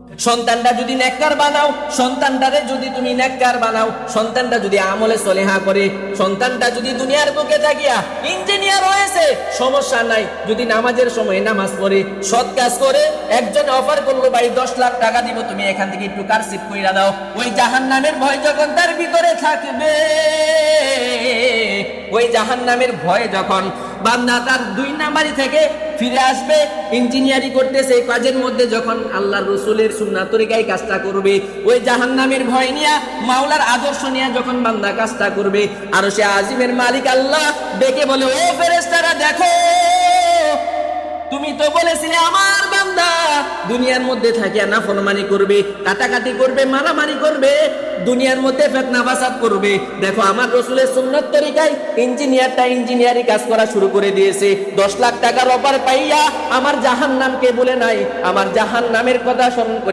সন্তানটা যদি নেককার বানাও, সন্তানটারে যদি তুমি নেককার বানাও, সন্তানটা যদি আমলে সলেহা করে, সন্তানটা যদি দুনিয়ার বুকে থাকিয়া ইঞ্জিনিয়ার হয়েছে সমস্যা নাই, যদি নামাজের সময় নামাজ পড়ে সৎ কাজ করে, একজন অফার করলো ভাই 10 লাখ টাকা দিব, তুমি এখান থেকে একটু কারসিপ কইরা দাও, ওই জাহান্নামের ভয় যখন তার ভিতরে থাকবে, ওই জাহান্নামের ভয় যখন বান্দা তার 2 নাম্বারি থেকে ফিরে আসবে, ইঞ্জিনিয়ারিং করতেছে কাজের মধ্যে যখন আল্লাহর রাসূলের সুন্নাত তরিকায় কাজটা করবে, ওই জাহান্নামের ভয় নিয়া মাওলার আদর্শ নিয়া যখন বান্দা কাজটা করবে, আর সে আজিমের মালিক আল্লাহ ডেকে বলে, ও ফেরেশতারা দেখো, তুমি তো বলেছিলে আমার বান্দা দুনিয়ার মধ্যে থাকিয়া নাফরমানি করবে, কাটাকাটি করবে, মারামারি করবে, দুনিয়ার মধ্যে ফিতনা ফাসাদ করবে, দেখো আমার রাসূলের সুন্নাত তরিকায় ইঞ্জিনিয়ারটা ইঞ্জিনিয়ারিং কাজ করা শুরু করে দিয়েছে, 10 লাখ টাকার অফার পাইয়া আমার জাহান্নামকে বলে নাই, আমার জাহান্নামের কথা স্মরণ করে